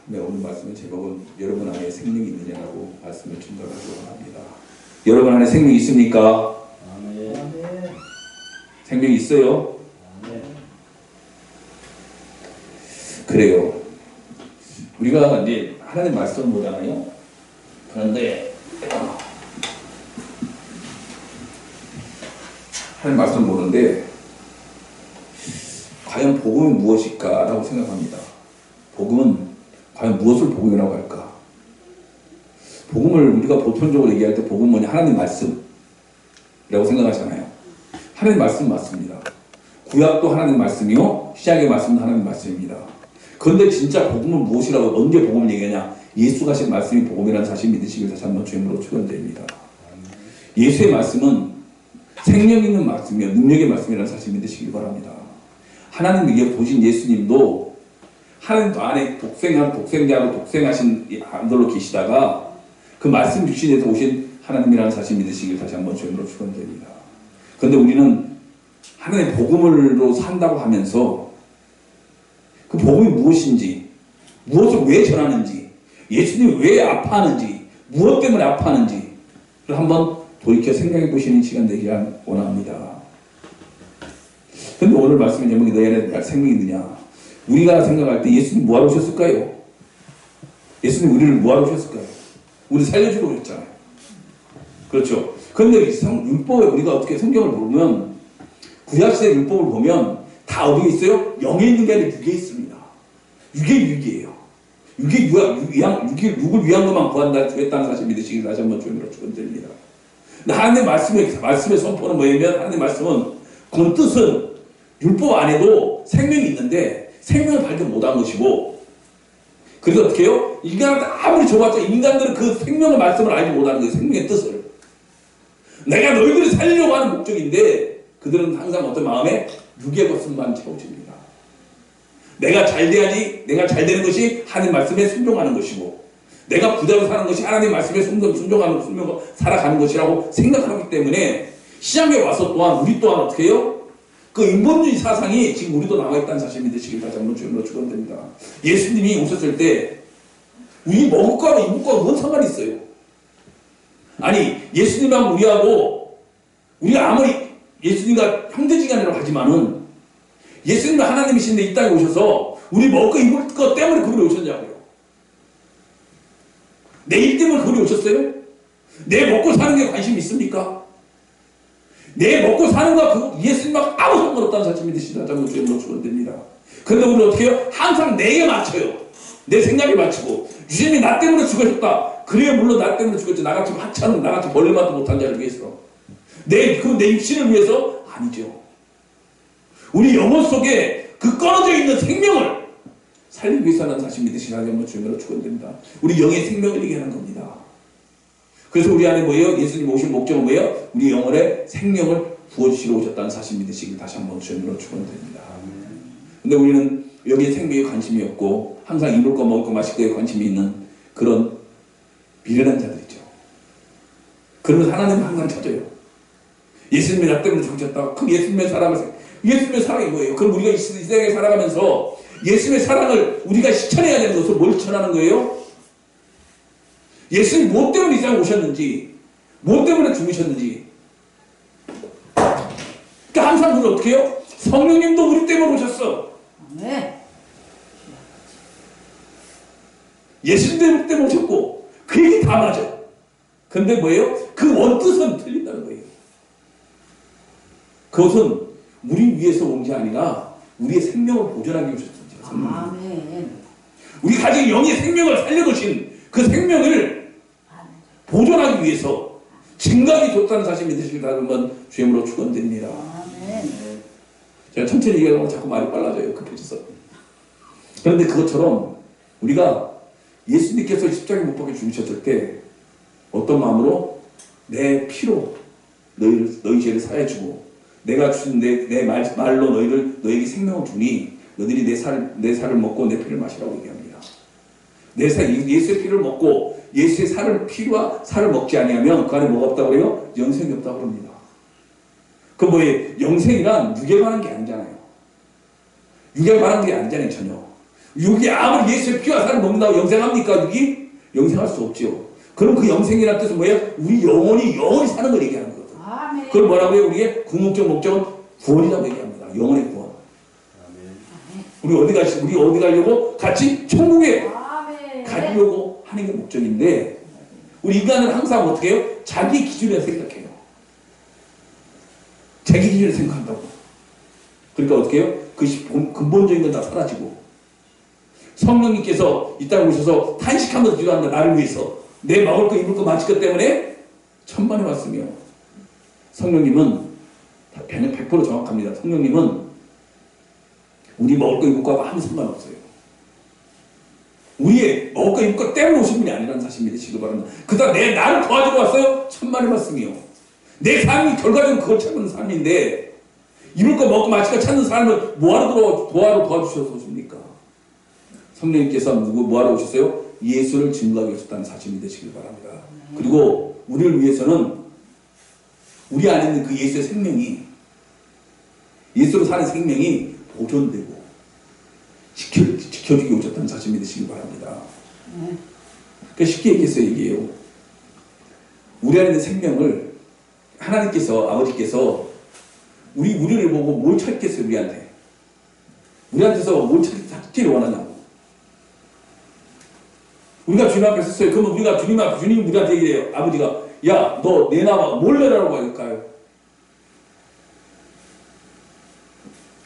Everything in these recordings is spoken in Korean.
네, 오늘 말씀의 제목은 여러분 안에 생명이 있느냐라고 말씀을 전달하려고 합니다. 여러분 안에 생명이 있습니까? 아멘. 생명이 있어요? 아멘. 그래요. 우리가 이제 하나님 말씀을 보잖아요. 그런데 하나님 말씀을 보는데 과연 복음은 무엇일까라고 생각합니다. 복음은 과연 무엇을 복음이라고 할까? 복음을 우리가 보편적으로 얘기할 때 복음은 뭐냐? 하나님 말씀이라고 생각하잖아요. 하나님 말씀 맞습니다. 구약도 하나님 말씀이요, 시작의 말씀도 하나님 말씀입니다. 그런데 진짜 복음은 무엇이라고 언제 복음을 얘기하냐? 예수가 하신 말씀이 복음이라는 사실 믿으시길 다시 한번 주님으로 축원드립니다. 예수의 말씀은 생명 있는 말씀이요, 능력의 말씀이라는 사실 믿으시길 바랍니다. 하나님 보신 예수님도 하나님 안에 독생자로 독생하신 안들로 계시다가 그 말씀 육신에서 오신 하나님이라는 사실 믿으시길 다시 한번 주님으로 축원드립니다. 그런데 우리는 하나님의 복음으로 산다고 하면서 그 복음이 무엇인지, 무엇을 왜 전하는지, 예수님이 왜 아파하는지, 무엇 때문에 아파하는지를 한번 돌이켜 생각해 보시는 시간 되기를 원합니다. 그런데 오늘 말씀의 제목이 너희 안에 생명이 있느냐? 우리가 생각할 때 예수님 뭐하러 오셨을까요? 예수님 우리를 뭐하러 오셨을까요? 우리 살려주러 오셨잖아요. 그렇죠? 그런데 율법에 우리가 어떻게 성경을 보면 구약시대 율법을 보면 다 어디에 있어요? 영에 있는 게 아니라 육에 있습니다. 육이에요. 육을 위한 것만 구했다는 사실 믿으시길 다시 한번 주님으로 축원드립니다. 하나님의 말씀의 선포는 뭐냐면, 하나님의 말씀은 그 뜻은 율법 안에도 생명이 있는데 생명을 발견 못한 것이고, 그래서 어떻게 해요? 인간한테 아무리 줘봤자 인간들은 그 생명의 말씀을 알지 못하는 거예요. 생명의 뜻을. 내가 너희들을 살리려고 하는 목적인데 그들은 항상 어떤 마음에 육의 것만 채워집니다. 내가 잘 돼야지, 내가 잘 되는 것이 하나님 말씀에 순종하는 것이고, 내가 부자로 사는 것이 하나님 말씀에 순종하는 살아가는 것이라고 생각하기 때문에 시장에 와서 또한 우리 또한 어떻게 해요? 그 인본주의 사상이 지금 우리도 남아있다는 사실 믿으시길 다시 한번 주님으로 축원드립니다. 예수님이 오셨을 때 우리 먹을 거하고 입을 거하고 뭔 상관이 있어요? 아니, 예수님하고 우리가 아무리 예수님과 형제지간이라고 하지만은 예수님은 하나님이신데 이 땅에 오셔서 우리 먹을 거 입을 거 때문에 그분이 오셨냐고요. 내 일 때문에 그분이 오셨어요? 내 먹고 사는 게 관심 있습니까? 내 먹고 사는 거 예수님하고 아무 상관없다는 사실 믿으시다. 자꾸 주님으로 축원드립니다. 그런데 우리는 어떻게 해요? 항상 내게 맞춰요. 내 생각에 맞추고, 주님이 나 때문에 죽으셨다. 그래야 물론 나 때문에 죽었지. 나같이 하찮은, 나같이 벌레만도 못한 자를 위해서. 내 육신을 위해서? 아니죠. 우리 영혼 속에 그 꺼져져 있는 생명을 살리기 위해서는 사실 믿으시라. 한번 주님으로 축원드립니다. 우리 영의 생명을 얘기하는 겁니다. 그래서 우리 안에 뭐예요? 예수님 오신 목적은 뭐예요? 우리 영혼에 생명을 부어주시러 오셨다는 사실 믿으시길 다시 한번 주님으로 축원드립니다. 근데 우리는 여기에 생명에 관심이 없고 항상 입을 거 먹을 거 마실 거에 관심이 있는 그런 미련한 자들이죠. 그러면서 하나님은 항상 찾아요. 예수님이 나 때문에 죽으셨다. 그럼 예수님의 사랑이 뭐예요? 그럼 우리가 이 세상에 살아가면서 예수님의 사랑을 우리가 실천해야 되는 것을 뭘 실천하는 거예요? 예수님이 무엇 때문에 이 세상에 오셨는지, 무엇 때문에 죽으셨는지. 그러니까 항상 우리는 어떻게 해요? 성령님도 우리 때문에 오셨어. 네. 예수님 때문에 오셨고, 그 얘기 다 맞아. 근데 뭐예요? 그 원뜻은 틀린다는 거예요. 그것은 우리 위해서 온 게 아니라 우리의 생명을 보존하기 위해서 오셨습니다. 아멘. 우리 가진 영의 생명을 살려두신 그 생명을 보존하기 위해서 증거하기 좋다는 사실 믿으시길 한번 주님으로 축원드립니다. 아멘. 제가 천천히 얘기하면 자꾸 말이 빨라져요. 급해져서. 그런데 그것처럼 우리가 예수님께서 십자가에 못 박혀 죽으셨을 때 어떤 마음으로 내 피로 너희 죄를 사해주고 내가 주신 내 말로 너에게 생명을 주니 너희들이 내 살을 먹고 내 피를 마시라고 얘기합니다. 예수의 피를 먹고 예수의 피와 살을 먹지 아니하면 그 안에 뭐가 없다고 그래요? 영생이 없다고 합니다. 그 뭐예요? 영생이란 육에 관한 게 아니잖아요. 육에 관한 게 아니잖아요, 전혀. 육이 아무리 예수의 피와 살을 먹는다고 영생합니까? 육이? 영생할 수 없죠. 그럼 그 영생이라는 뜻은 뭐예요? 우리 영혼이 사는 걸 얘기하는 거거든. 아멘. 그걸 뭐라고 해요? 우리의 궁극적 목적은 구원이라고 얘기합니다. 영혼의 구원. 우리 어디 가려고? 같이 천국에 아멘. 가려고 하는 게 목적인데, 우리 인간은 항상 어떻게 해요? 자기 기준에 생각해요. 자기 기준에 생각한다고. 그러니까 어떻게 해요? 그것이 근본적인 건 다 사라지고, 성령님께서 이 땅에 오셔서 탄식하면서 기도한다. 나를 위해서. 내 먹을 거 입을 거 마실 것 때문에 천만에 왔으며, 성령님은 100% 정확합니다. 성령님은 우리 먹을 거 입을 거하고 아무 상관없어요. 우리의 먹을 거 입을 거 때문에 오신 분이 아니라는 사실 믿으시기 바랍니다. 그다음 나를 도와주러 왔어요? 천만의 말씀이요. 내 삶이 결과적으로 그걸 찾는 삶인데, 입을 거 먹고 마실 거 찾는 삶을 뭐하러 도와주셔서 오십니까? 성령님께서 뭐하러 오셨어요? 예수를 증거하기 오셨다는 사실 믿으시기 바랍니다. 그리고 우리를 위해서는 우리 안에 있는 그 예수의 생명이, 예수로 사는 생명이 보존되고 지켜주기 오셨다는 사실 믿으시기 바랍니다. 그러니까 쉽게 얘기해서 얘기해요. 우리 안에 있는 생명을 하나님께서, 아버지께서 우리를 보고 뭘 찾겠어요? 우리한테서 뭘 찾기를 원하냐고. 우리가 주님 앞에 섰어요. 그러면 우리가 주님 우리한테 얘기해요. 아버지가, 야, 너 내 나와 뭘 내라고 할까요?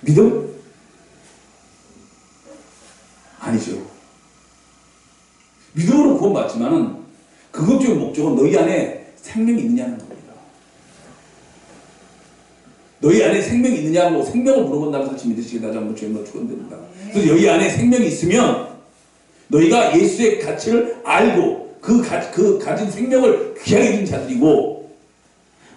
믿음? 아니죠. 믿음으로 구원받지만은 그것 중에 목적은 너희 안에 생명이 있느냐는 겁니다. 너희 안에 생명이 있느냐고 생명을 물어본다는 사실 믿으시기 다시 한번 주님으로 축원드립니다. 그래서 너희 안에 생명이 있으면 너희가 예수의 가치를 알고 그 가진 생명을 귀하게 준 자들이고,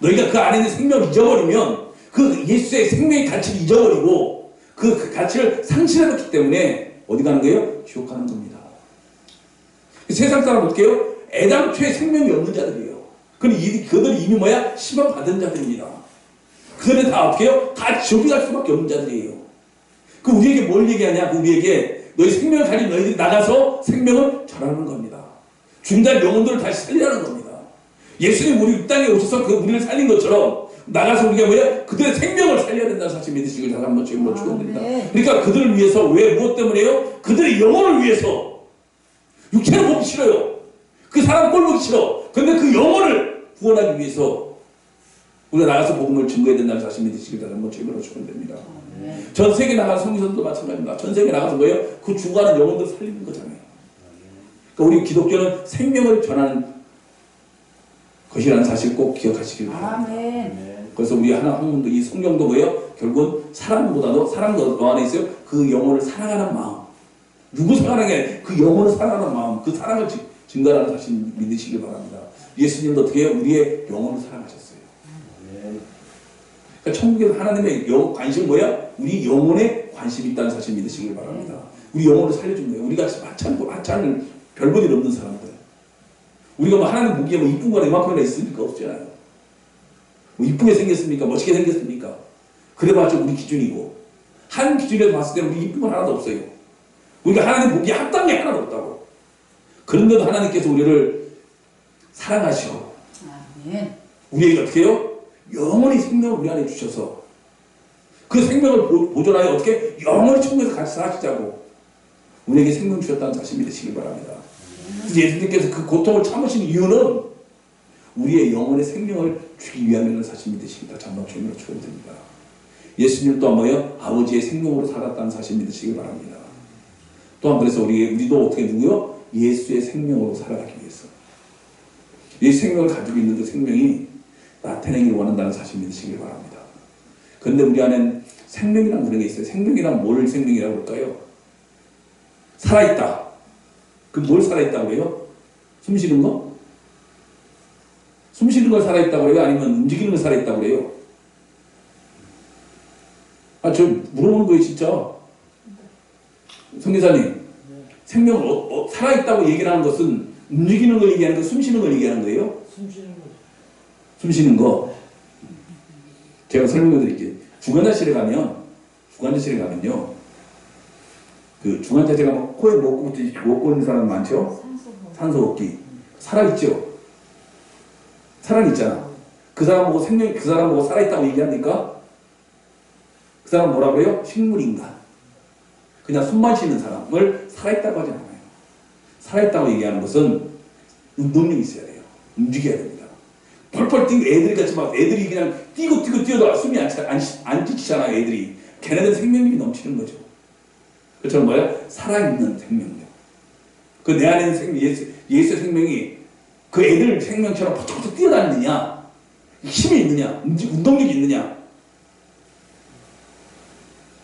너희가 그 안에 있는 생명을 잊어버리면 그 예수의 생명의 가치를 잊어버리고 그 가치를 상실해놓기 때문에 어디 가는 거예요? 지옥 가는 겁니다. 세상 사람 어떻게 해요? 애당초에 생명이 없는 자들이에요. 그들이 이미 뭐야? 심판받은 자들입니다. 그들은 다 어떻게 해요? 다 지옥에 갈 수밖에 없는 자들이에요. 그 우리에게 뭘 얘기하냐? 우리에게 너희 생명을 가진 너희들이 나가서 생명을 전하는 겁니다. 죽은 자 영혼들을 다시 살리라는 겁니다. 예수님 우리 이 땅에 오셔서 그 우리를 살린 것처럼 나가서 우리가 뭐야? 그들의 생명을 살려야 된다는 사실 믿으시길 다시 한번 주님으로 축원드립니다. 그러니까 그들을 위해서, 무엇 때문에요? 그들의 영혼을 위해서. 육체는 보기 싫어요. 그 사람 꼴 보기 싫어. 근데 그 영혼을 구원하기 위해서 우리가 나가서 복음을 증거해야 된다는 사실 믿으시길 다시 한번 주님으로 축원드립니다. 전 세계 나가서 성교사도 마찬가지입니다. 전 세계 나가서 뭐예요? 그 죽어가는 영혼들 살리는 거잖아요. 그러니까 우리 기독교는 생명을 전하는 것이라는 사실 꼭 기억하시길 바랍니다. 아멘. 그래서 우리 학문도 이 성경도 뭐예요? 결국은 사람보다도 사람도 너 안에 있어요. 그 영혼을 사랑하는 마음. 누구 사랑하는 게 그 영혼을 사랑하는 마음. 그 사랑을 증가하는 사실 믿으시길 바랍니다. 예수님도 어떻게 해요? 우리의 영혼을 사랑하셨어요. 그러니까 천국에서 하나님의 관심은 뭐야? 우리 영혼에 관심이 있다는 사실 믿으시길 바랍니다. 우리 영혼을 살려준 거예요. 우리가 하찮은 별볼일 없는 사람들. 우리가 뭐 하나님 보기에 뭐 이쁜 거나 이만큼이나 있습니까? 없잖아요. 뭐 이쁘게 생겼습니까? 멋지게 생겼습니까? 그래봤자 우리 기준이고, 한 기준에서 봤을 때 우리 이쁜 건 하나도 없어요. 우리가 하나님 보기에 합당한 게 하나도 없다고. 그런데도 하나님께서 우리를 사랑하시고, 아멘. 우리에게 어떻게 해요? 영원히 생명을 우리 안에 주셔서 그 생명을 보존하여 어떻게 영원히 천국에서 같이 사시자고 우리에게 생명 주셨다는 사실 믿으시기 바랍니다. 그래서 예수님께서 그 고통을 참으신 이유는 우리의 영혼의 생명을 주기 위함이라는 사실 믿으십니다. 잠깐 주님으로 축원드립니다. 예수님 또한 뭐예요? 아버지의 생명으로 살았다는 사실 믿으시기 바랍니다. 또한 그래서 우리도 어떻게 누구요? 예수의 생명으로 살아가기 위해서 이 생명을 가지고 있는 그 생명이 나타내기를 원한다는 사실 믿으시길 바랍니다. 그런데 우리 안에는 생명이란 그런 게 있어요. 생명이란 뭘 생명이라고 할까요? 살아있다. 그 뭘 살아있다고 해요? 숨 쉬는 거? 숨 쉬는 걸 살아있다고 해요? 아니면 움직이는 걸 살아있다고 해요? 아, 저 물어보는 거예요, 진짜. 성교사님, 생명을 살아있다고 얘기를 하는 것은 움직이는 걸 얘기하는 거, 숨 쉬는 걸 얘기하는 거예요? 숨 쉬는 거. 제가 설명해 드릴게요. 주간자실에 가면요. 그 중환자제가 막 코에 먹고 있는 사람 많죠? 산소호흡기. 살아있죠? 살아있잖아. 그 사람 보고 그 사람 보고 살아있다고 얘기합니까? 그 사람 뭐라 그래요? 식물인간. 그냥 숨만 쉬는 사람을 살아있다고 하지 않아요. 살아있다고 얘기하는 것은 운동력이 있어야 돼요. 움직여야 됩니다. 펄펄 뛰고 애들이 같이 막 애들이 그냥 뛰고 뛰어도 숨이 안 지치잖아요. 애들이. 걔네들 생명력이 넘치는 거죠. 그처럼 뭐야? 살아있는 생명력. 그 내 안에 있는 예수의 생명이 그 애들 생명처럼 퍽퍽 뛰어다니느냐? 힘이 있느냐? 운동력이 있느냐?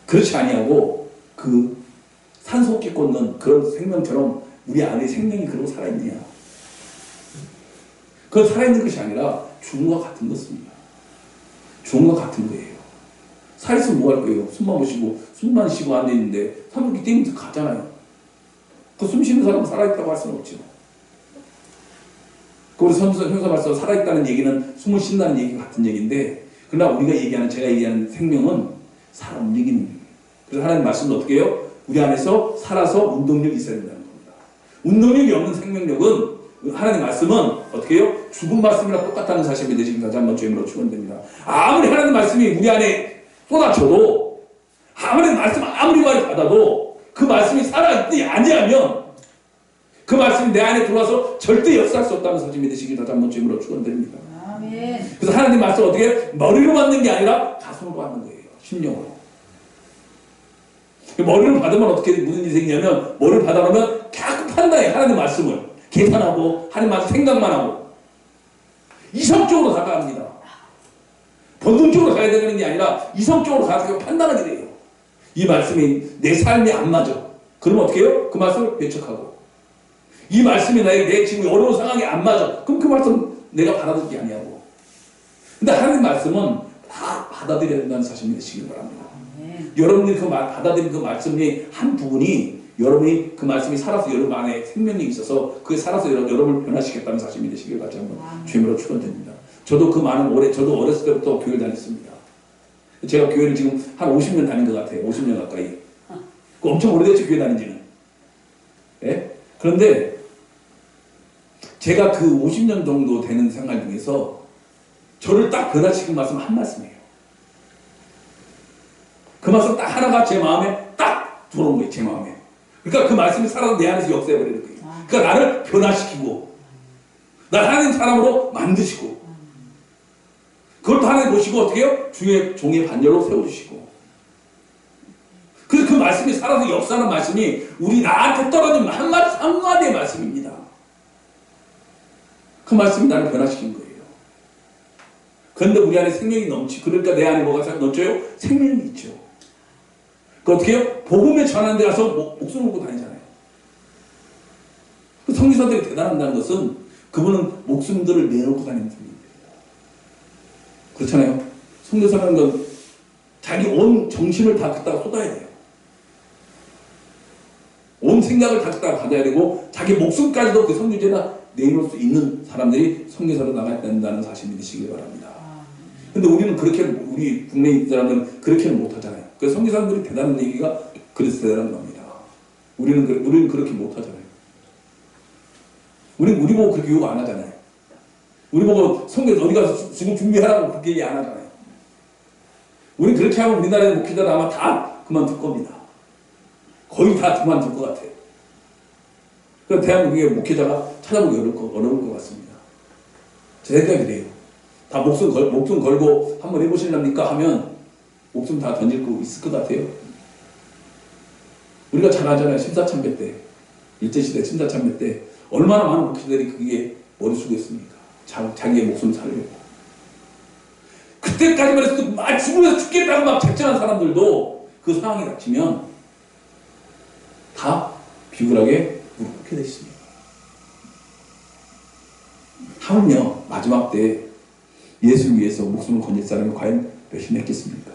그렇지 아니하고 그 산소호흡기 꽂는 그런 생명처럼 우리 안에 생명이 그러고 살아있느냐? 그건 살아있는 것이 아니라 죽은 것 같은 것입니다. 죽은 것 같은 거예요. 살아있으면 뭐 할 거예요? 숨만 쉬고 앉아있는데 산소호흡기 떼면서 가잖아요. 그 숨 쉬는 사람은 살아있다고 할 수는 없죠. 그 우리 현서 말씀 살아있다는 얘기는 숨을 쉰다는 얘기가 같은 얘기인데, 그러나 제가 얘기하는 생명은 살아 움직이는 거예요. 그래서 하나님 말씀은 어떻게 해요? 우리 안에서 살아서 운동력이 있어야 된다는 겁니다. 운동력이 없는 생명력은 하나님 말씀은 어떻게 해요? 죽은 말씀이랑 똑같다는 사실을 믿으시면 다시 한번 주임으로 축원됩니다. 아무리 하나님 말씀이 우리 안에 쏟아져도, 아무리 말씀 아무리 많이 받아도 그 말씀이 살아있지 아니하면 그 말씀이 내 안에 들어와서 절대 역사할 수 없다는 사실 믿으시길 다시 한번 주임으로 축원드립니다. 아멘. 그래서 하나님 말씀 어떻게 해요? 머리로 받는 게 아니라 가슴으로 받는 거예요. 심령으로. 머리를 받으면 어떻게 무슨 일이 생기냐면, 머리를 받아놓으면 자꾸 판단해. 하나님 말씀을 계산하고 하나님 말씀 생각만 하고 이성적으로 다가갑니다. 본능적으로 가야 되는 게 아니라 이성적으로 가서 판단하게 돼요. 이 말씀이 내 삶에 안 맞아. 그러면 어떻게 해요? 그 말씀을 배척하고, 이 말씀이 내 지금 어려운 상황에 안 맞아. 그럼 그 말씀 내가 받아들일 게 아니냐고. 근데 하나님 말씀은 다 받아들여야 된다는 사실 믿으시길 바랍니다. 여러분들이 받아들인 그 말씀의 한 부분이, 여러분이 그 말씀이 살아서 여러분 안에 생명력이 있어서 그게 살아서 여러분을 변화시켰다는 사실 믿으시길 같이 한번 주님으로 축원드립니다. 저도 저도 어렸을 때부터 교회를 다녔습니다. 제가 교회를 지금 한 50년 다닌 것 같아요. 50년 가까이. 엄청 오래됐죠, 교회 다닌 지는. 예? 그런데 제가 그 50년 정도 되는 생활 중에서 저를 딱 변화시킨 말씀 한 말씀이에요. 그 말씀 딱 하나가 제 마음에 딱 들어온 거예요. 제 마음에. 그러니까 그 말씀이 살아서 내 안에서 역사해버리는 거예요. 그러니까 나를 변화시키고 나를 하나님 사람으로 만드시고, 그걸 또 하나님 보시고 어떻게 해요? 종의 반열로 세워주시고, 그래서 그 말씀이 살아서 역사하는 말씀이 우리 나한테 떨어진 한마디의 말씀입니다. 그 말씀이 나를 변화시킨 거예요. 그런데 우리 안에 생명이 그러니까 내 안에 뭐가 넘쳐요? 생명이 있죠. 그 어떻게 해요? 복음에 전하는 데 가서 목숨을 걸고 다니잖아요. 그 성기사들이 대단한다는 것은 그분은 목숨들을 내놓고 다니는 분입니다. 그렇잖아요. 성교사라는 건 자기 온 정신을 다 갖다가 쏟아야 돼요. 온 생각을 다 갖다가 받아야 되고, 자기 목숨까지도 그 성교제나 내놓을 수 있는 사람들이 성교사로 나가야 된다는 사실 믿으시기 바랍니다. 근데 우리 국내에 사람들은 그렇게는 못하잖아요. 그래서 성교사님들이 대단한 얘기가 그래서 대단한 겁니다. 우리는 그렇게 못하잖아요. 우리 보고 그렇게 요구 안 하잖아요. 우리 보고 성교 어디 가서 지금 준비하라고 그렇게 얘기 안 하잖아요. 우리 그렇게 하면 우리나라의 목회자들 아마 다 그만둘 겁니다. 거의 다 그만둘 것 같아요. 그래서 대한민국의 목회자가 찾아보기 어려울 것 같습니다. 제 생각이 그래요. 다 목숨 걸고 한번 해보실랍니까? 하면 목숨 다 던질 거 있을 것 같아요. 우리가 잘 알잖아요. 심사참배 때, 일제시대 심사참배 때 얼마나 많은 목회자들이 그게 머리 쓰고 있습니까? 자기의 목숨 살려고. 그때까지만 해도 막 죽으면서 죽겠다고 막 작정한 사람들도 그 상황이 닥치면 다 비굴하게 무릎 꿇게 되십니다. 하물며 마지막 때 예수를 위해서 목숨을 건질 사람이 과연 몇이나 있겠습니까?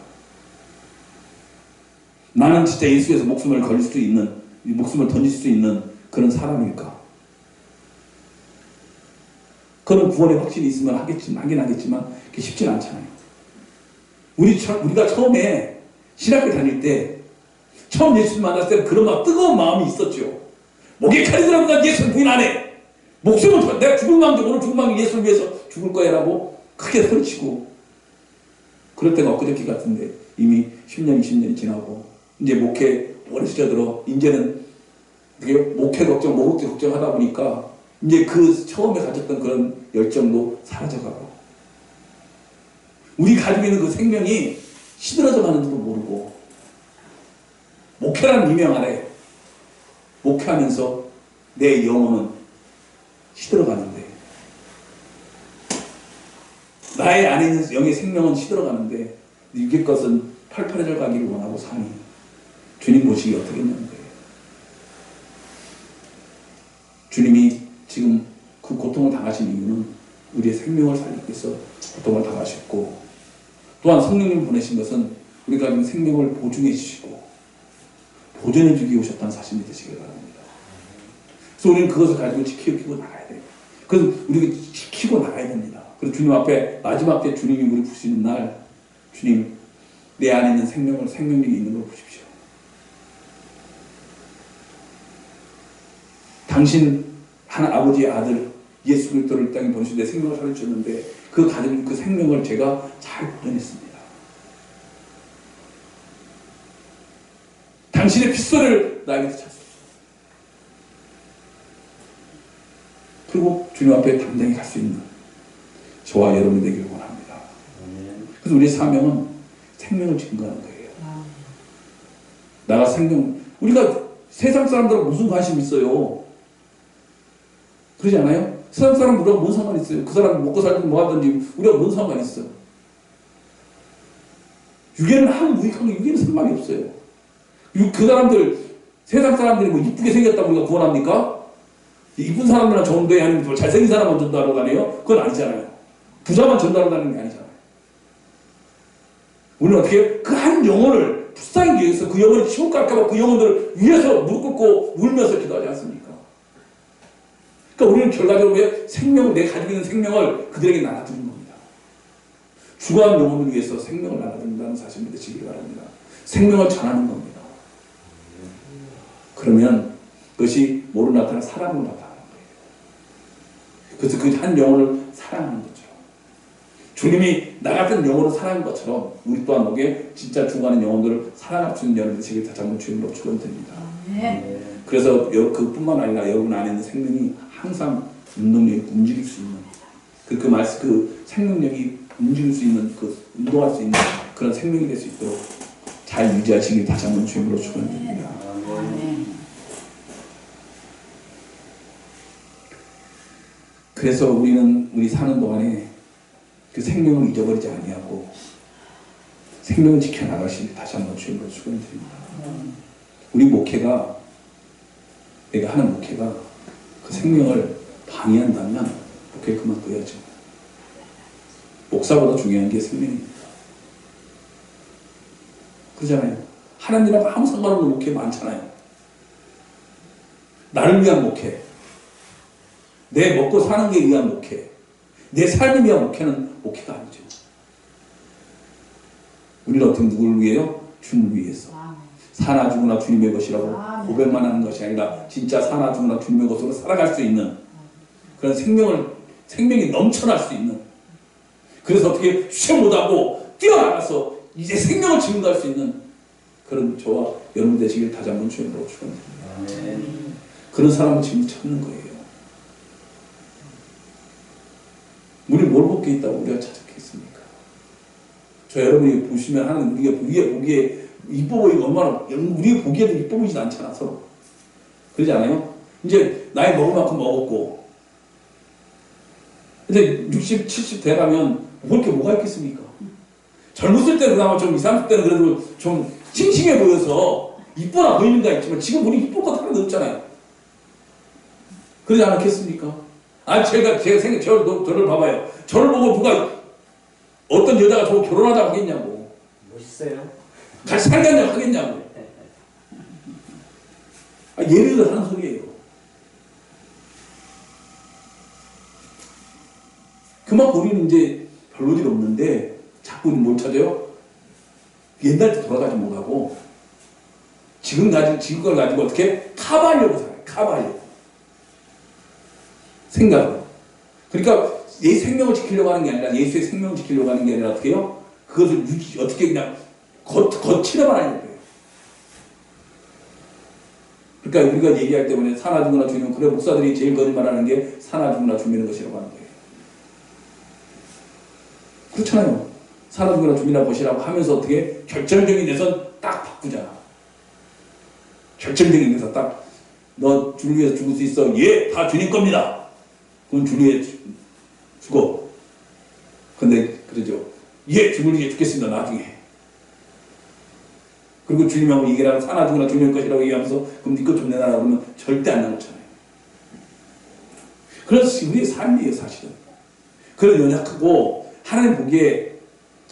나는 진짜 예수 위해서 목숨을 던질 수 있는 그런 사람일까? 그런 구원의 확신이 있으면 하긴 하겠지만 그게 쉽지는 않잖아요. 우리가 처음에 신학교 다닐 때 처음 예수님 만났을 때는 그런 막 뜨거운 마음이 있었죠. 목에 칼이 들어가면 난 예수 부인 안 해. 목숨을 내가 죽을 망정 오늘 죽을 망정 예수를 위해서 죽을 거야 라고 크게 소리치고 그럴 때가 엊그저께 같은데 이미 10년 20년이 지나고 이제 목회 오래 스쳐들어 이제는 그게 목회 걱정 목욕제 걱정하다 보니까 이제 그 처음에 가졌던 그런 열정도 사라져가고 우리 가지고 있는 그 생명이 시들어져 가는지도 모르고 목회라는 유명 아래 목회하면서 내 영혼은 시들어가는데 나의 안에 있는 영의 생명은 시들어가는데 육의 것은 팔팔해져 가기를 원하고 사니 주님 보시기 어떻겠냐는 거예요. 주님이 지금 그 고통을 당하신 이유는 우리의 생명을 살리기 위해서 고통을 당하셨고 또한 성령님 보내신 것은 우리가 가진 생명을 보증해 주시고 보존해 주기 오셨다는 사실 믿으시기 바랍니다. 그래서 우리는 그것을 가지고 지키고 나가야 돼요. 그래서 우리가 지키고 나가야 됩니다. 그래서 주님 앞에 마지막 때 주님이 우리 부르시는 날 주님 내 안에 있는 생명력이 있는 걸 보십시오. 당신 한 아버지의 아들 예수 그리스도를 이 땅에 보내셔서 내 생명을 살려주셨는데 그 가진 그 생명을 제가 잘 보존했습니다. 당신의 핏소리를 나에게서 찾습니다. 그리고 주님 앞에 당당히 갈 수 있는 저와 여러분이 되기를 원합니다. 그래서 우리의 사명은 생명을 증거하는 거예요. 나가 생명, 우리가 세상 사람들하고 무슨 관심 있어요? 그러지 않아요? 세상 사람 우리가 뭔 상관 있어요? 그 사람 먹고 살든 뭐 하든지 우리가 뭔 상관 있어요? 유괴는 한 무익한 거 유괴는 상관이 없어요. 그 사람들 세상 사람들이 뭐 이쁘게 생겼다고 우리가 구원합니까? 이쁜 사람들은 좋은데 아니면 잘생긴 사람만 전도하러 다녀요? 그건 아니잖아요. 부자만 전도하러 다니는 게 아니잖아요. 우리는 어떻게 그 한 영혼을 불쌍히 위해서 그 영혼이 지옥 갈까봐 그 영혼들을 위해서 무릎 꿇고 울면서 기도하지 않습니까? 그러니까 우리는 결과적으로 왜 생명을 내 가지고 있는 생명을 그들에게 나눠주는 겁니다. 죽어간 영혼을 위해서 생명을 나눠준다는 사실 믿으시기 바랍니다. 생명을 전하는 겁니다. 그러면 그것이 뭐로 나타나 사랑으로 나타나는 거예요. 그래서 그 한 영혼을 사랑하는 거죠. 주님이 나 같은 영혼을 사랑한 것처럼 우리 또한 목에 진짜 죽어가는 영혼들을 사랑할 수 있는 여러분 되시길 다시 한번 주님으로 축원드립니다. 그래서 그뿐만 아니라 여러분 안에 있는 생명이 항상 운동력이 움직일 수 있는 그 생명력이 움직일 수 있는 그 운동할 수 있는 그런 생명이 될 수 있도록 잘 유지하시길 다시 한번 주님으로 축원드립니다. 그래서 우리 사는 동안에 그 생명을 잊어버리지 아니하고 생명을 지켜나가시길 다시 한번 주님으로 축원드립니다. 우리 목회가 내가 하는 목회가 그 생명을 방해한다면 목회 그만둬야죠. 목사보다 중요한 게 생명입니다. 그러잖아요. 하나님이랑 아무 상관없는 목회 많잖아요. 나를 위한 목회, 내 먹고 사는 게 위한 목회, 내 삶을 위한 목회는 목회가 아니죠. 우리는 어떻게 누구를 위해요? 주님을 위해서. 사나 죽으나 주님의 것이라고 고백만 하는 것이 아니라 진짜 사나 죽으나 주님의 것으로 살아갈 수 있는 그런 생명이 넘쳐날 수 있는, 그래서 어떻게 쉬 못하고 뛰어나가서 이제 생명을 증거할 수 있는 그런 저와 여러분 되시길 다시 한번 주님으로 축원드립니다. 그런 사람을 지금 찾는 거예요. 우리 뭘 먹게 있다고 우리가 찾았겠습니까? 저 여러분이 보시면 하는 우리가 보기에 이뻐 보이고 얼마나 우리가 보기에도 이뻐 보이진 않잖아 서로. 그러지 않아요? 이제 나이 먹을 만큼 먹었고 이제 60, 70 돼가면 뭐 이렇게 뭐가 있겠습니까? 젊었을 때는 그나마 좀 20, 30대는 그래도 좀 싱싱해 보여서 이뻐나 보이는 게 있지만 지금 우리 이쁠 것 하나도 없잖아요. 그러지 않겠습니까? 제가 저를 봐봐요. 저를 보고 누가 어떤 여자가 저거 결혼하자고 하겠냐고. 멋있어요? 같이 살겠냐고 하겠냐고. 예를 들어 하는 소리예요. 그만큼 우리는 이제 별로일 없는데 자꾸 뭘 찾아요? 옛날 때 돌아가지 못하고 지금 걸 가지고 어떻게 커버하려고 살아요. 커버하려고. 생각으로. 그러니까 내 생명을 지키려고 하는 게 아니라 예수의 생명을 지키려고 하는 게 아니라 어떻게 해요? 그것을 어떻게 그냥 거치려만 하는 거예요. 그러니까 우리가 얘기할 때 보면 사나 죽으나 죽이는, 그래 목사들이 제일 거짓말하는 게 사나 죽으나 죽이는 것이라고 하는 거예요. 그렇잖아요. 사나 죽으나 죽이나 것이라고 하면서 어떻게 결정적인 데서 딱 바꾸잖아. 결정적인 데서 딱 너 주를 위해서 죽을 수 있어. 예, 다 주님 겁니다. 그건 주를 위해 죽어. 근데 그러죠. 예, 주를 위해 죽겠습니다. 나중에. 그리고 주님하고 얘기를 하면 사나 죽으나 죽는 것이라고 얘기하면서 그럼 네 것 좀 내놔라 그러면 절대 안 나오잖아요. 그래서 우리의 삶이에요, 사실은. 그런 연약하고 하나님 보기에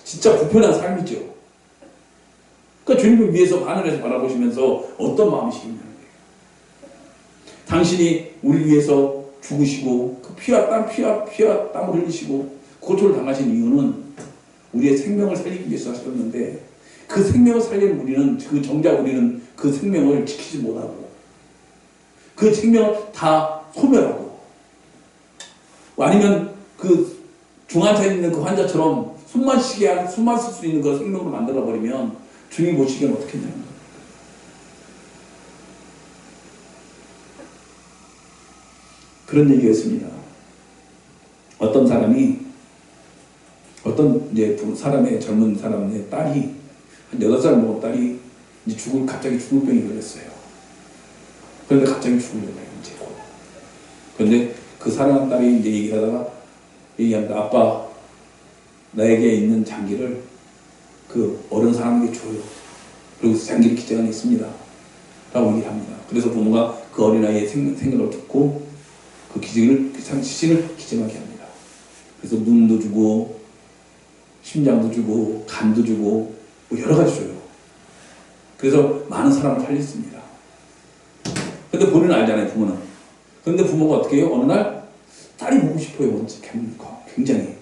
진짜 불편한 삶이죠. 그러니까 주님을 위해서 하늘에서 바라보시면서 어떤 마음이시겠냐는 거예요. 당신이 우리 위해서 죽으시고 그 피와 땀을 흘리시고 고초를 당하신 이유는 우리의 생명을 살리기 위해서 하셨는데, 그 생명을 살리는 우리는, 정작 우리는 그 생명을 지키지 못하고 그 생명을 다 소멸하고, 아니면 그 중환자에 있는 그 환자처럼 숨만 쓸 수 있는 그 생명으로 만들어버리면 주님 보시기엔 어떻게 했냐는 거예요. 그런 얘기였습니다. 어떤 사람이, 사람의 젊은 사람의 딸이, 한 8살 먹은 딸이 이제 갑자기 죽을 병이 걸렸어요. 그런데 갑자기 죽으려고 해요, 이제. 그런데 그 사랑하는 딸이 이제 얘기합니다. 아빠, 나에게 있는 장기를 그 어른 사람에게 줘요. 그리고 장기를 기증하는 있습니다. 라고 얘기를 합니다. 그래서 부모가 그 어린아이의 생각을 듣고 그 시신을 기증하게 합니다. 그래서 눈도 주고, 심장도 주고, 간도 주고, 뭐 여러 가지 줘요. 그래서 많은 사람을 살렸습니다. 근데 본인은 알잖아요, 부모는. 근데 부모가 어떻게 해요? 어느 날 딸이 보고 싶어요, 굉장히.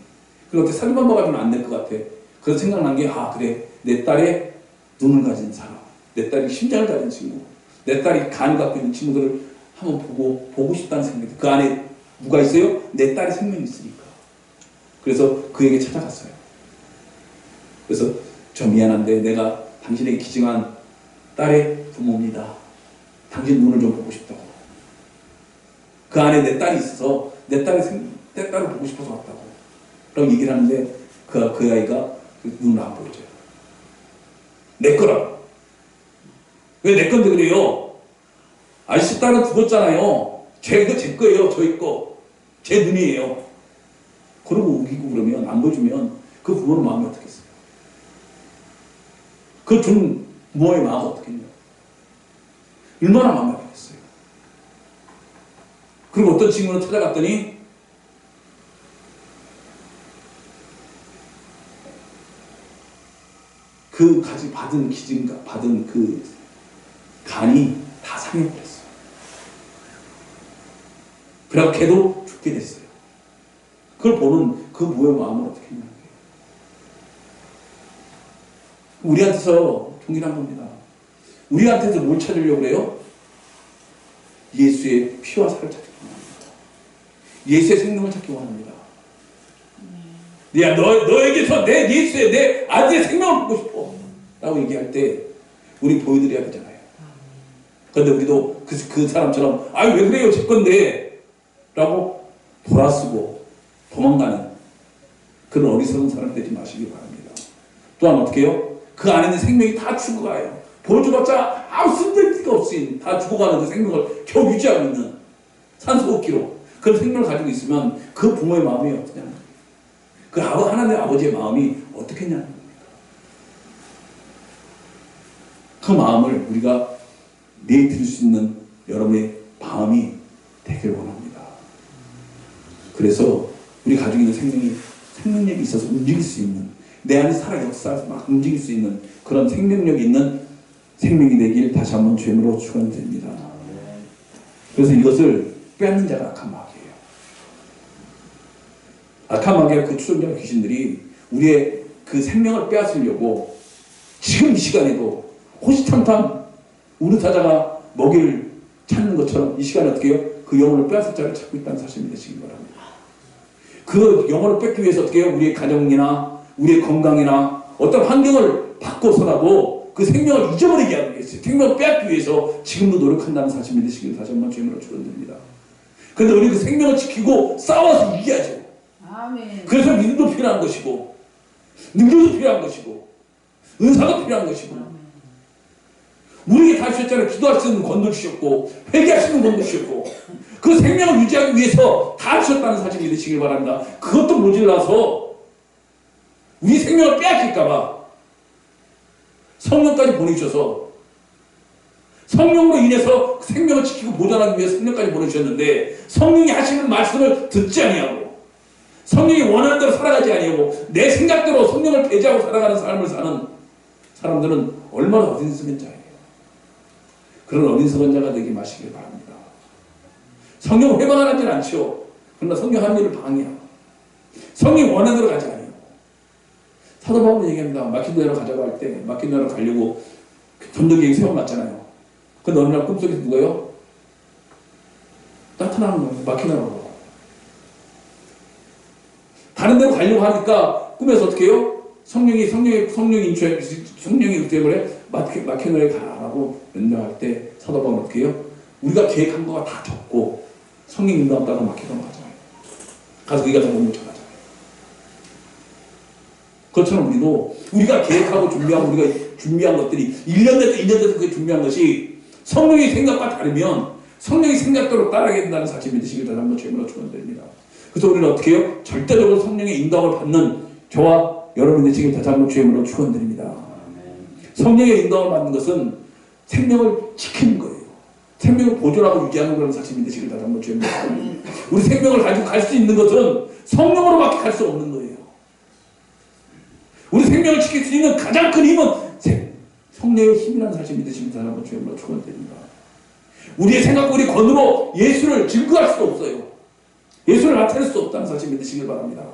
그리고 어떻게 살만 먹어가지고는 안 될 것 같아. 그래서 생각난 게, 그래, 내 딸의 눈을 가진 사람, 내 딸이 심장을 가진 친구, 내 딸이 간을 갖고 있는 친구들을 한번 보고 싶다는 생각이, 그 안에 누가 있어요? 내 딸의 생명이 있으니까. 그래서 그에게 찾아갔어요. 그래서 저 미안한데 내가 당신에게 기증한 딸의 부모입니다. 당신 눈을 좀 보고 싶다고. 그 안에 내 딸이 있어서 내 딸을 보고 싶어서 왔다고. 라고 얘기를 하는데 그 아이가 눈을 안 보여줘요. 내 거라고. 왜 내 건데 그래요? 아저씨 딸은 죽었잖아요. 이거 제 거예요. 저희 거. 제 눈이에요. 그러고 우기고 그러면, 안 보여주면 그 부모는 마음이 어떻겠어요? 그 준 부모의 마음은 어떻겠냐? 얼마나 마음이 아프겠어요? 그리고 어떤 친구는 찾아갔더니 그 받은 그 간이 다 상해버렸어요. 그래서 걔도 죽게 됐어요. 그걸 보는 그 부모의 마음을 어떻게 했냐는 거예요. 우리한테서 동일한 겁니다. 우리한테서 뭘 찾으려고 그래요? 예수의 피와 살을 찾기 원합니다. 예수의 생명을 찾기 원합니다. 야, 너에게서 내 예수의, 내 아들의 생명을 보고 싶어. 라고 얘기할 때, 우리 보여드려야 되잖아요. 그런데 우리도 그 사람처럼, 왜 그래요? 제 건데. 라고 돌아쓰고 도망가는 그런 어리석은 사람 되지 마시기 바랍니다. 또한 어떻게 해요? 그 안에 있는 생명이 다 죽어가요. 보여줘봤자 아무 쓸데가 없이 다 죽어가는 그 생명을 겨우 유지하고 있는 산소호흡기로 그런 생명을 가지고 있으면 그 부모의 마음이 어떠냐는 거예요. 그 하나님의 아버지의 마음이 어떻겠냐는 겁니다. 그 마음을 우리가 내드릴 수 있는 여러분의 마음이 되길 원합니다. 그래서 우리 가지고 있는 생명력이 있어서 움직일 수 있는, 내 안에 살아 역사해서 막 움직일 수 있는 그런 생명력이 있는 생명이 되길 다시 한번 주님으로 축원드립니다. 그래서 이것을 빼앗는 자가 악한 마귀예요. 악한 마귀와 그 추종자 귀신들이 우리의 그 생명을 빼앗으려고 지금 이 시간에도 호시탐탐 우는 사자가 먹이를 찾는 것처럼 이 시간에 어떻게 해요? 그 영혼을 빼앗을 자를 찾고 있다는 사실을 믿으시기 바랍니다. 그 영혼을 뺏기 위해서 어떻게 해요? 우리의 가정이나 우리의 건강이나 어떤 환경을 바꿔서라도 그 생명을 잊어버리게 하기 위해서, 생명을 빼앗기 위해서 지금도 노력한다는 사실을 믿으시길 다시 한번 주님으로 축원드립니다. 그런데 우리 그 생명을 지키고 싸워서 이겨야죠. 아멘. 그래서 믿음도 필요한 것이고 능력도 필요한 것이고 은사도 필요한 것이고 우리에게 다 주셨잖아요. 기도할 수 있는 권도 주셨고 회개할 수 있는 권도 주셨고 그 생명을 유지하기 위해서 다 주셨다는 사실 믿으시길 바랍니다. 그것도 모질라서 우리 생명을 빼앗길까봐 성령까지 보내주셔서 성령으로 인해서 생명을 지키고 보존하기 위해서 성령까지 보내주셨는데 성령이 하시는 말씀을 듣지 아니하고 성령이 원하는 대로 살아가지 아니하고 내 생각대로 성령을 배제하고 살아가는 삶을 사는 사람들은 얼마나 어리석은 자예요. 그런 어리석은 자가 되기 마시길 바랍니다. 성령을 회방하지는 않죠. 그러나 성령 한 일을 방해하고 성령이 원하는 대로 가지 아니하고 사도 바울은 얘기합니다. 마케도니아로 가자고 할 때 마케도니아로 가려고 전도 계획 세워놨잖아요. 근데 어느 날 꿈속에서 누가요? 나타나는 거예요. 마케도니아로. 다른 데로 가려고 하니까 꿈에서 어떻게 해요? 성령이 그때 그래 마케도니아에 가라고 명령할 때 사도 바울은 어떻게 해요? 우리가 계획한 거가 다 적고 성령 인도함 따라 마케도니아 가잖아요. 가서 우리가 다 몸을 전하잖아요. 그것처럼 우리가 계획하고 준비하고 우리가 준비한 것들이 1년 됐다 2년 됐다 그게 준비한 것이 성령의 생각과 다르면 성령의 생각대로 따라가야 된다는 사실 믿으시길 다시 한번 주님으로 축원드립니다. 그래서 우리는 어떻게 해요? 절대적으로 성령의 인도함을 받는 저와 여러분이 되시길 다시 한번 주님으로 축원드립니다. 성령의 인도함을 받는 것은 생명을 지키는 거예요. 생명을 보존하고 유지하는 그런 사실 믿으시길 다시 한번 주님으로 축원드립니다. 우리 생명을 가지고 갈 수 있는 것은 성령으로밖에 갈 수 없는 거예요. 우리 생명을 지킬 수 있는 가장 큰 힘은 성령의 힘이라는 사실 믿으시길 다시 한번 주님으로 축원드립니다. 우리의 생각과 우리 권으로 예수를 증거할 수 없어요. 예수를 나타낼 수 없다는 사실 믿으시길 바랍니다.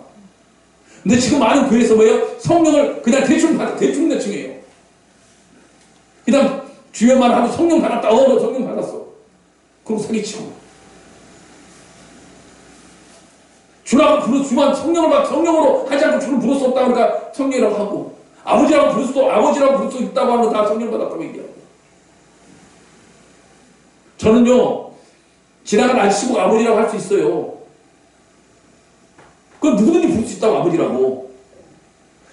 근데 지금 많은 교회에서 뭐예요? 성령을 그냥 대충해요. 그냥 주여만 하고 성령 받았다. 너 성령 받았어. 그럼 사기치고. 주라고 부르지만 성령으로 하지 않고 주를 부를 수 없다 그러니까 성령이라고 하고 아버지라고 부를 수 있다고 하면 다 성령 받았다고 얘기하고. 저는요 지나간 아저씨고 아버지라고 할 수 있어요. 그건 누구든지 부를 수 있다고 아버지라고.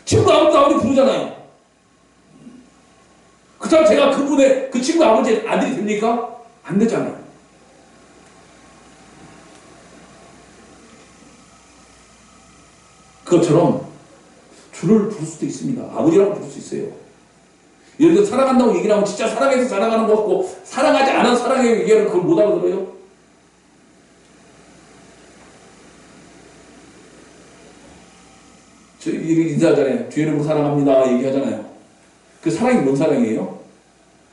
친구 아버지 부르잖아요. 그렇다고 제가 그 친구 아버지 아들이 됩니까? 안 되잖아요. 그것처럼 주를 부를 수도 있습니다. 아버지라고 부를 수 있어요. 예를 들어 사랑한다고 얘기를 하면 진짜 사랑해서 사랑하는 것 같고 사랑하지 않아서 사랑해 얘기하면 그걸 못 알아들어요? 저 인사하잖아요. 주 여러분 사랑합니다 얘기하잖아요. 그 사랑이 뭔 사랑이에요?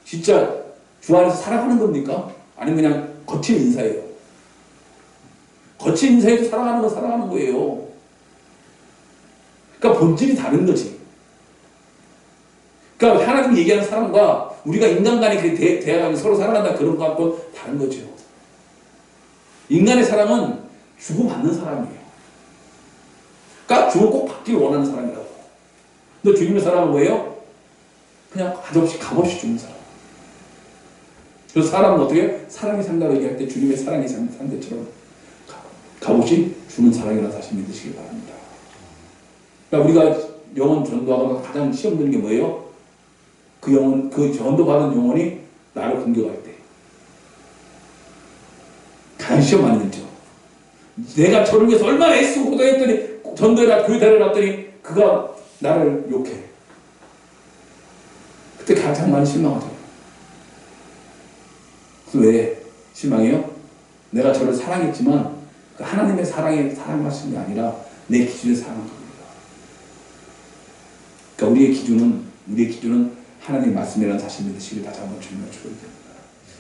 진짜 주 안에서 사랑하는 겁니까? 아니면 그냥 거친 인사예요? 거친 인사에도 사랑하는 건 사랑하는 거예요. 그러니까 본질이 다른 거지. 그러니까 하나님이 얘기하는 사랑과 우리가 인간 간의 그 대화하면서 서로 사랑한다 그런 것하고 다른 거죠. 인간의 사랑은 주고받는 사랑이에요. 그러니까 주고 꼭 받기를 원하는 사랑이라고. 근데 주님의 사랑은 뭐예요? 그냥 값없이 주는 사랑. 그래서 사람은 어떻게 해요? 사랑의 상가를 얘기할 때 주님의 사랑의 상대처럼 값없이 주는 사랑이라는 사실 믿으시기 바랍니다. 그러니까 우리가 영혼 전도하거나 가장 시험 드는 게 뭐예요? 그 전도받은 영혼이 나를 공격할 때. 가장 시험 많이 들죠. 내가 저를 위해서 얼마나 애쓰고 고생했더니 전도해라, 교회 데려놨더니 그가 나를 욕해. 그때 가장 많이 실망하죠. 왜 실망해요? 내가 저를 사랑했지만 그 하나님의 사랑하신 게 아니라 내 기준에 사랑한 겁니다. 그러니까 우리의 기준은 하나님의 말씀이라는 사실 믿으시길 다시 한번 주님을 축원드립니다.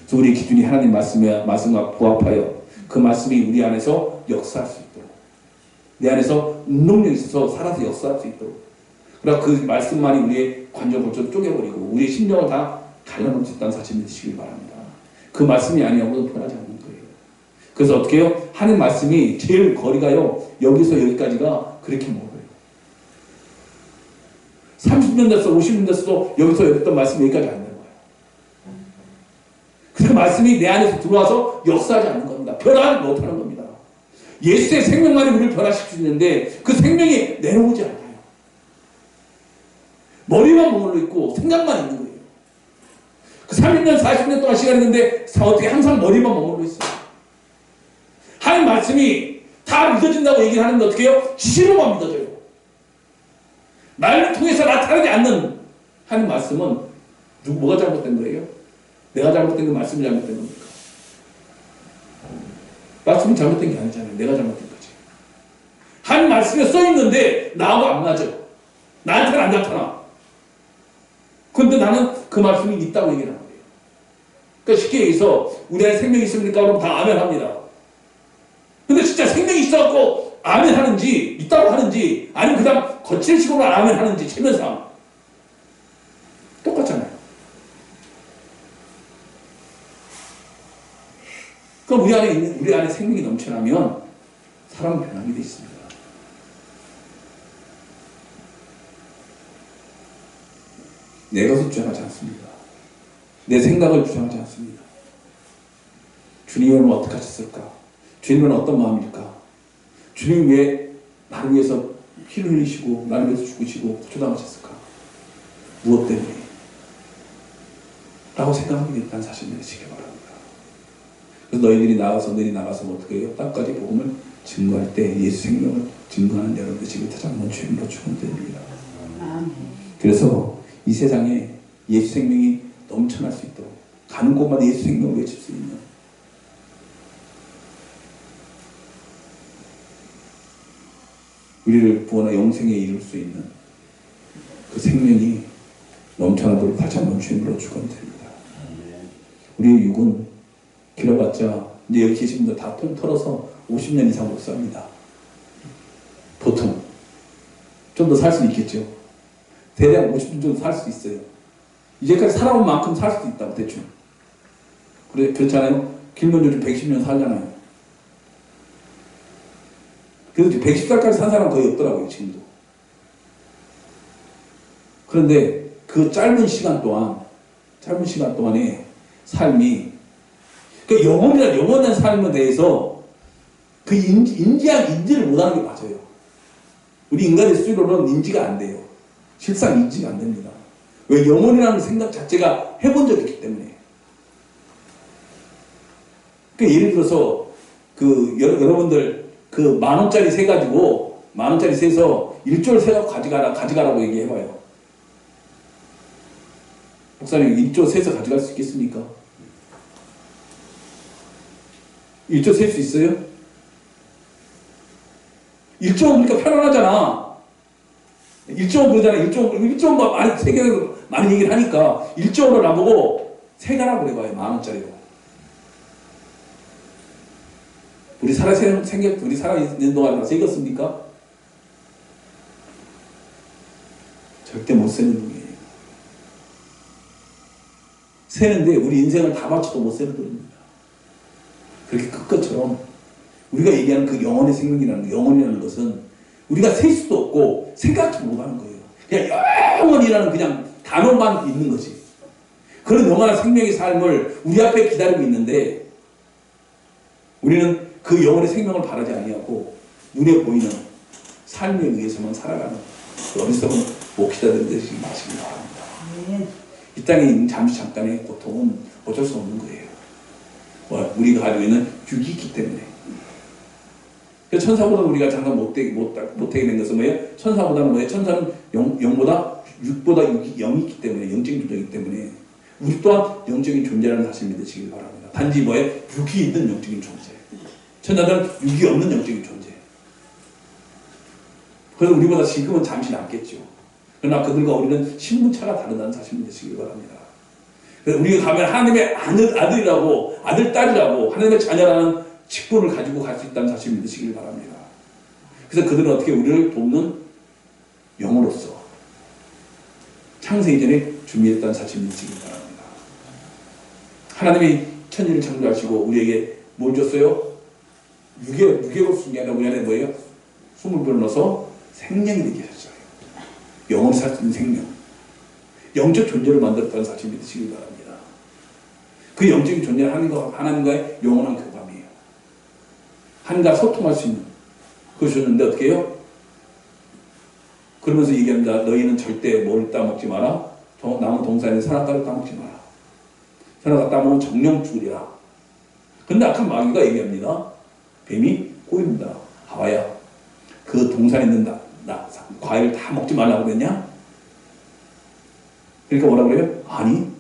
그래서 우리의 기준이 하나님 말씀과 부합하여 그 말씀이 우리 안에서 역사할 수 있도록 내 안에서 운동력이 있어서 살아서 역사할 수 있도록 그러나 그 말씀만이 우리의 관절 골절을 쪼개버리고 우리의 심령을 다 달려놓을 수 있다는 사실 믿으시길 바랍니다. 그 말씀이 아니하고도 변하지 않는 거예요. 그래서 어떻게 해요? 하는 말씀이 제일 거리가요, 여기서 여기까지가 그렇게 멀어요. 30년 됐어, 50년 됐어도 여기서 여기 있던 말씀이 여기까지 안 되는 거예요. 그 말씀이 내 안에서 들어와서 역사하지 않는 겁니다. 변화하지 못하는 겁니다. 예수의 생명만이 우리를 변화시킬 수 있는데 그 생명이 내려오지 않아요. 머리만 머물러 있고 생각만 있는 거예요. 그 30년, 40년 동안 시간이 있는데 어떻게 항상 머리만 머물러 있어요. 하나님 말씀이 다 믿어진다고 얘기를 하는데 어떻게 해요? 지시로만 믿어져요. 말을 통해서 나타나지 않는 하나님 말씀은 뭐가 잘못된 거예요? 내가 잘못된 거 말씀이 잘못된 겁니까? 말씀이 잘못된 게 아니잖아요. 내가 잘못된 거지. 하나님 말씀에 써있는데 나하고 안 맞아. 나한테는 안 나타나. 그런데 나는 그 말씀이 있다고 얘기를 하는 거예요. 그러니까 쉽게 얘기해서 우리 안에 생명이 있습니까? 그럼 다 아멘 합니다. 근데 진짜 생명이 있어갖고 아멘 하는지 있다고 하는지 아니면 그냥 거칠 식으로 아멘 하는지 체면상 똑같잖아요. 그럼 우리 안에 생명이 넘쳐나면 사람은 변하게 되어 있습니다. 내 것을 주장하지 않습니다. 내 생각을 주장하지 않습니다. 주님은 어떻게 하셨을까? 주님은 어떤 마음일까? 주님 왜 나를 위해서 피를 흘리시고 나를 위해서 죽으시고 초당하셨을까? 무엇 때문에? 라고 생각하게 됐다는 사실을 내시기 바랍니다. 그래서 너희들이 나가서 어떻게 해요? 땅까지 복음을 증거할 때 예수 생명을 증거하는 여러분들 지금 타장면 주님으로 축원드립니다. 그래서 이 세상에 예수 생명이 넘쳐날 수 있도록 가는 곳마다 예수 생명을 외칠 수 있는 우리를 구원하 영생에 이룰 수 있는 그 생명이 넘쳐나도록 다시 한번 주님으로 축원드립니다. 우리의 육은 길어봤자 이제 여기 계신 분들 다 통 털어서 50년 이상 못 삽니다. 보통 좀 더 살 수 있겠죠. 대략 50년 정도 살 수 있어요. 이제까지 살아온 만큼 살 수도 있다고 대충. 그렇잖아요. 길면 요즘 110년 살잖아요. 그래서 110살까지 산 사람 거의 없더라고요, 지금도. 그런데 그 짧은 시간 동안에 삶이 그 영원한 삶에 대해서 그 인지를 못하는 게 맞아요. 우리 인간의 수로는 인지가 안 돼요. 실상 인지가 안 됩니다. 왜? 영혼이라는 생각 자체가 해본 적이 있기 때문에. 그 예를 들어서 여러분들 그 10,000원짜리 세 가지고 10,000원짜리 세서 1조를 세갖고 가져가라고 얘기해봐요. 목사님 1조 세서 가져갈 수 있겠습니까? 1조 셀 수 있어요? 1조 그러니까 편안하잖아. 1조 그러잖아. 1조 세계에서 많은 얘기를 하니까 1조를 나보고 세가라고 그래봐요. 10,000원짜리로. 우리 살아있는 동안 다 세겠습니까? 절대 못 세는 분이에요. 세는데 우리 인생을 다 바쳐도 못 세는 분입니다. 그렇게 그것처럼 우리가 얘기하는 그 영혼이라는 것은 우리가 셀 수도 없고 생각도 못하는 거예요. 그냥 영원이라는 그냥 단어만 있는 거지. 그런 영원한 생명의 삶을 우리 앞에 기다리고 있는데 우리는 그 영혼의 생명을 바라지 아니하고 눈에 보이는 삶에 의해서만 살아가는 그 어리석은 목시다들 되시기 바랍니다. 이 땅에 있는 잠깐의 고통은 어쩔 수 없는 거예요. 우리가 가지고 있는 육이 있기 때문에. 천사보다 우리가 잠깐 못되게 된 것은 뭐예요? 천사보다는 뭐예요? 천사는 육보다 0이 있기 때문에, 영적인 존재이기 때문에 우리 또한 영적인 존재라는 사실을 믿으시길 바랍니다. 단지 뭐예요? 육이 있는 영적인 존재. 천사들은 육이 없는 영적인 존재. 그래서 우리보다 지금은 잠시 낫겠죠. 그러나 그들과 우리는 신분차가 다르다는 사실을 믿으시길 바랍니다. 그래서 우리가 가면 하나님의 아들이라고, 아들, 딸이라고, 하나님의 자녀라는 직분을 가지고 갈 수 있다는 사실을 믿으시길 바랍니다. 그래서 그들은 어떻게 우리를 돕는 영으로서 창세 이전에 준비했다는 사실을 믿으시길 바랍니다. 하나님이 천지를 창조하시고 우리에게 뭘 줬어요? 유괴로 쓴 게 아니라 우리 안에 뭐예요? 숨을 불어넣어서 생명이 되게 하셨어요. 영원히 살 수 있는 생명. 영적 존재를 만들었다는 사실 믿으시기 바랍니다. 그 영적인 존재는 하나님과의 영원한 교감이에요. 하나님과 소통할 수 있는 그걸 줬는데 어떻게 해요? 그러면서 얘기합니다. 너희는 절대 뭘 따먹지 마라. 나무 동산에 선악과를 따먹지 마라. 선악과 따먹으면 정령 죽으리라. 근데 아까 마귀가 얘기합니다. 뱀이 꼬입니다. 하와야, 그 동산에 있는 과일을 다 먹지 말라고 그랬냐? 그러니까 뭐라고 그래요? 아니,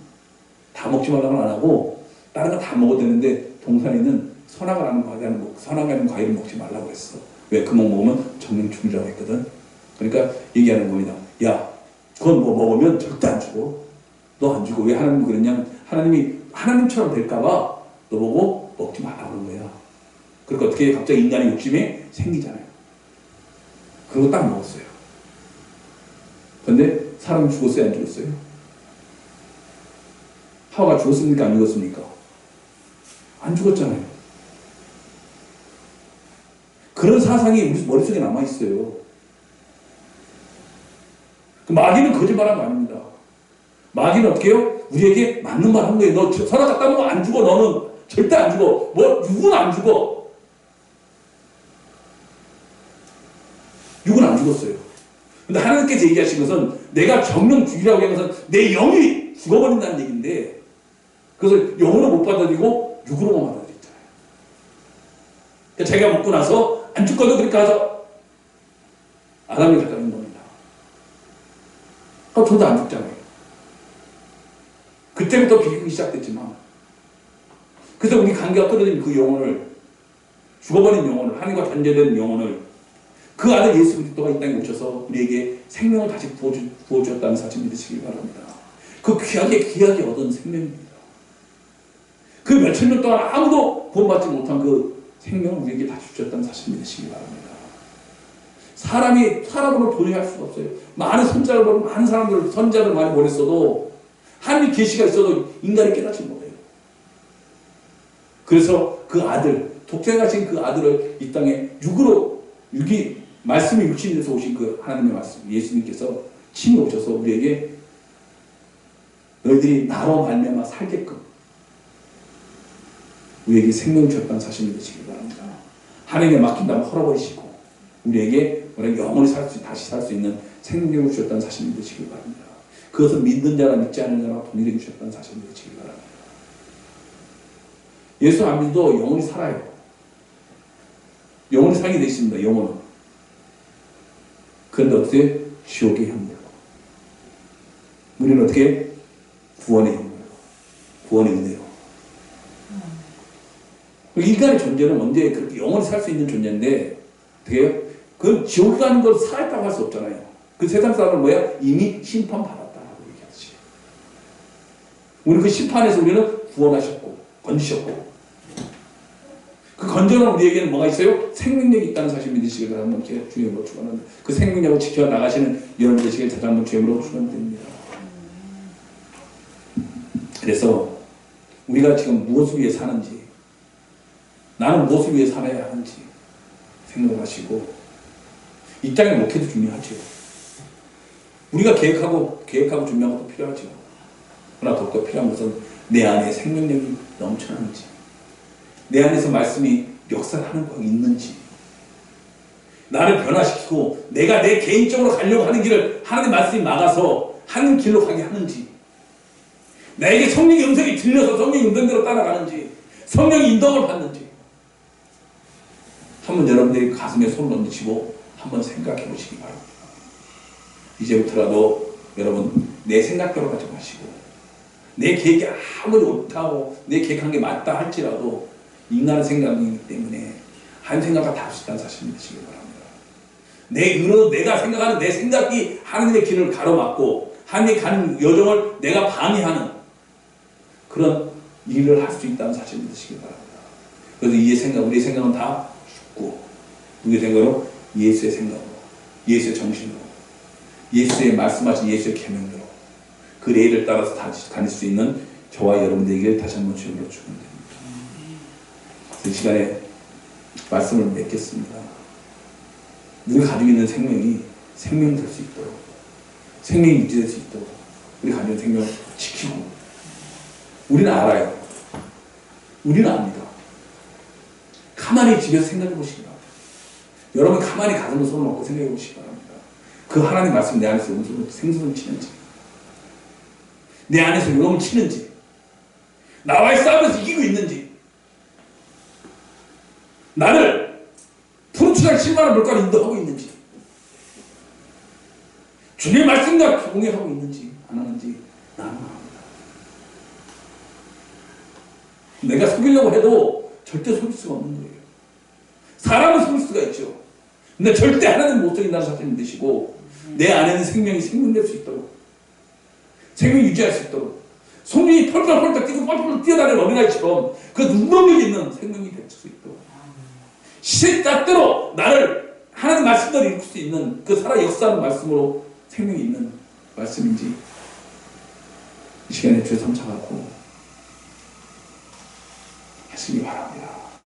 다 먹지 말라고는 안 하고 다른 거 다 먹어도 되는데 동산에 있는 선악과는 과일을 먹지 말라고 그랬어. 왜? 그 먹으면 정령 죽으리라고 했거든. 그러니까 얘기하는 겁니다. 야, 그건 뭐 먹으면 절대 안 죽어. 너 안 죽어. 왜 하나님이 그랬냐? 하나님이 하나님처럼 될까봐 너 보고 먹지 말라고 그런 거야. 그러니까 어떻게 갑자기 인간의 욕심이 생기잖아요. 그거 딱 먹었어요. 근데 사람이 죽었어요? 안 죽었어요? 하와가 죽었습니까? 안 죽었습니까? 안 죽었잖아요. 그런 사상이 우리 머릿속에 남아있어요. 마귀는 거짓말한 거 아닙니다. 마귀는 어떻게 해요? 우리에게 맞는 말 한 거예요. 너 선악 따먹으면 안 죽어. 너는 절대 안 죽어. 육은 안 죽어. 육은 안 죽었어요. 근데 하나님께서 얘기하신 것은 내가 정령 죽이라고 한 것은 내 영이 죽어버린다는 얘기인데, 그래서 영으로 못 받아들이고 육으로만 받아들였잖아요. 그러니까 자기가 먹고 나서 안 죽거든. 그러니까 가서 아담이 가져온 겁니다. 저도 안 죽잖아요. 그때부터 비극이 시작됐지만, 그래서 우리 관계가 끊어진 그 영혼을, 죽어버린 영혼을, 하나님과 단절된 영혼을 그 아들 예수 그리스도가 이 땅에 오셔서 우리에게 생명을 다시 부어주었다는 사실 믿으시기 바랍니다. 그 귀하게 얻은 생명입니다. 그 몇천 년 동안 아무도 구원받지 못한 그 생명을 우리에게 다시 주셨다는 사실 믿으시기 바랍니다. 사람이 사람으로 도저히 할 수가 없어요. 많은 많은 사람들, 선자를 많이 보냈어도 하나님의 계시가 있어도 인간이 깨닫지 못해요. 그래서 그 아들, 독생하신 그 아들을 이 땅에 말씀이 육신이 돼서 오신 그 하나님의 말씀, 예수님께서 친히 오셔서 우리에게 너희들이 나로 말미암아 살게끔 우리에게 생명을 주셨다는 사실 믿으시기 바랍니다. 하나님께 맡긴다면 헐어버리시고 우리에게 영원히 다시 살 수 있는 생명을 주셨다는 사실 믿으시기 바랍니다. 그것을 믿는 자나 믿지 않는 자나 동일하게 주셨다는 사실 믿으시기 바랍니다. 예수 안 믿어도 영원히 살아요. 영원히 살게 되어 있습니다. 영혼은. 그런데 어떻게? 지옥의 현물로. 우리는 어떻게? 구원의 현물로. 구원의 은혜로. 인간의 존재는 언제 그렇게 영원히 살 수 있는 존재인데, 어떻게 해요? 그건 지옥 가는 걸 살았다고 할 수 없잖아요. 그 세상 사람은 뭐야? 이미 심판받았다라고 얘기하지. 우리 그 심판에서 우리는 구원하셨고, 건지셨고, 그 건전한 우리에게는 뭐가 있어요? 생명력이 있다는 사실 믿으시길 바랍니다. 제가 주님으로 축원합니다. 그 생명력을 지켜나가시는 여러분 되시길 다시 한번 주님으로 축원드립니다. 그래서 우리가 지금 무엇을 위해 사는지, 나는 무엇을 위해 살아야 하는지 생각하시고, 이 땅의 목회도 중요하죠. 우리가 계획하고 준비한 것도 필요하죠. 그러나 더욱더 필요한 것은 내 안에 생명력이 넘쳐나는지, 내 안에서 말씀이 역사하는 거 있는지, 나를 변화시키고 내가 내 개인적으로 가려고 하는 길을 하나님의 말씀이 막아서 하는 길로 가게 하는지, 나에게 성령의 음성이 들려서 성령의 음성대로 따라가는지, 성령의 인도를 받는지, 한번 여러분들이 가슴에 손을 얹으시고 한번 생각해 보시기 바랍니다. 이제부터라도 여러분 내 생각대로 가지 마시고, 내 계획이 아무리 옳다고 내 계획한 게 맞다 할지라도 인간의 생각이기 때문에 한 생각과 다를 수 있다는 사실 믿으시기 바랍니다. 내가 생각하는 내 생각이 하나님의 길을 가로막고 하나님이 가는 여정을 내가 방해하는 그런 일을 할 수 있다는 사실 믿으시기 바랍니다. 그래서 우리의 생각은 다 죽고, 우리의 생각은 예수의 생각으로, 예수의 정신으로, 예수의 말씀하신 예수의 계명대로 그 레일을 따라서 다닐 수 있는 저와 여러분들에게 다시 한번 주님으로 축원드립니다. 이 시간에 말씀을 맺겠습니다. 우리가 가지고 있는 생명이 생명될 수 있도록, 생명이 유지될 수 있도록 우리 가지고 있는 생명을 지키고, 우리는 알아요. 우리는 압니다. 가만히 집에서 생각해 보시기 바랍니다. 여러분 가만히 가슴을 손을 놓고 생각해 보시기 바랍니다. 그 하나님 말씀 내 안에서 생선을 치는지, 내 안에서 요놈을 치는지, 나와의 싸움에서 이기고 있는지, 나를 푸르츠날 10만원 물가로 인도하고 있는지, 주님의 말씀과 동행하고 있는지 안 하는지 나는 압니다. 내가 속이려고 해도 절대 속일 수가 없는 거예요. 사람은 속일 수가 있죠. 근데 절대 하나님 못 속인다는 사실을 믿으시고, 내 안에는 생명이 생명될 수 있도록, 생명이 유지할 수 있도록, 손이 펄펄펄 뛰고 펄펄 뛰어다니는 어린아이처럼 그 능력이 있는 생명이 될 수 있도록, 시대 때로 나를 하나님 말씀대로 이룰 수 있는 그 살아 역사하는 말씀으로 생명이 있는 말씀인지 이 시간에 주의 삼차갖고 하시기 바랍니다.